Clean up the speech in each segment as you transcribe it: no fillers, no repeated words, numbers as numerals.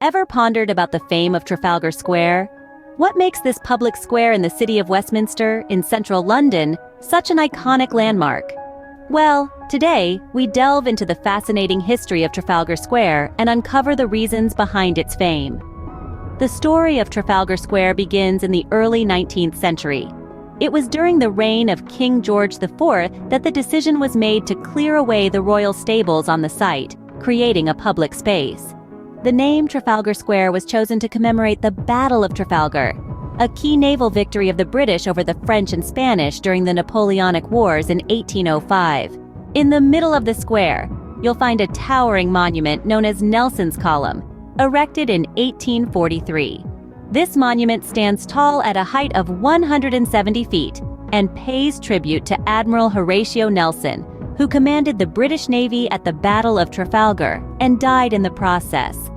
Ever pondered about the fame of Trafalgar Square? What makes this public square in the city of Westminster, in central London, such an iconic landmark? Well, today, we delve into the fascinating history of Trafalgar Square and uncover the reasons behind its fame. The story of Trafalgar Square begins in the early 19th century. It was during the reign of King George IV that the decision was made to clear away the royal stables on the site, creating a public space. The name Trafalgar Square was chosen to commemorate the Battle of Trafalgar, a key naval victory of the British over the French and Spanish during the Napoleonic Wars in 1805. In the middle of the square, you'll find a towering monument known as Nelson's Column, erected in 1843. This monument stands tall at a height of 170 feet and pays tribute to Admiral Horatio Nelson, who commanded the British Navy at the Battle of Trafalgar and died in the process.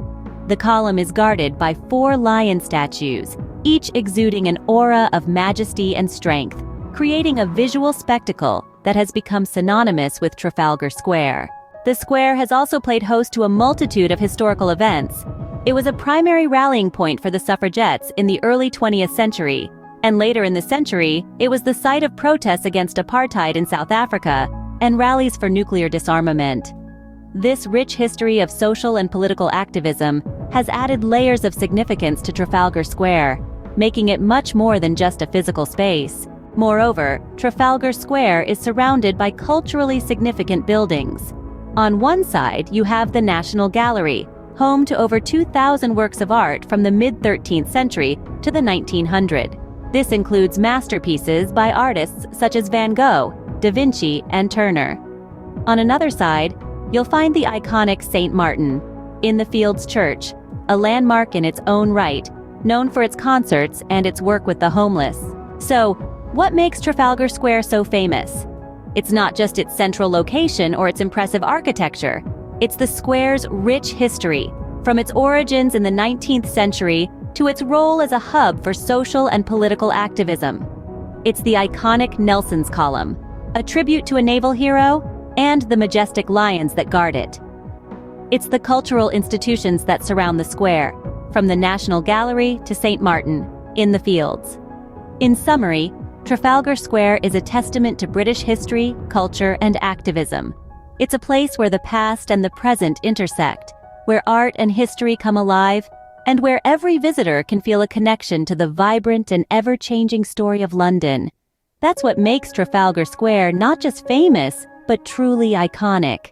The column is guarded by 4 lion statues, each exuding an aura of majesty and strength, creating a visual spectacle that has become synonymous with Trafalgar Square. The square has also played host to a multitude of historical events. It was a primary rallying point for the suffragettes in the early 20th century, and later in the century, it was the site of protests against apartheid in South Africa and rallies for nuclear disarmament. This rich history of social and political activism has added layers of significance to Trafalgar Square, making it much more than just a physical space. Moreover, Trafalgar Square is surrounded by culturally significant buildings. On one side, you have the National Gallery, home to over 2,000 works of art from the mid-13th century to the 1900s. This includes masterpieces by artists such as Van Gogh, Da Vinci, and Turner. On another side, you'll find the iconic St. Martin in the Fields Church, a landmark in its own right, known for its concerts and its work with the homeless. So, what makes Trafalgar Square so famous? It's not just its central location or its impressive architecture. It's the square's rich history, from its origins in the 19th century to its role as a hub for social and political activism. It's the iconic Nelson's Column, a tribute to a naval hero, and the majestic lions that guard it. It's the cultural institutions that surround the square, from the National Gallery to St. Martin, in the Fields. In summary, Trafalgar Square is a testament to British history, culture, and activism. It's a place where the past and the present intersect, where art and history come alive, and where every visitor can feel a connection to the vibrant and ever-changing story of London. That's what makes Trafalgar Square not just famous, but truly iconic.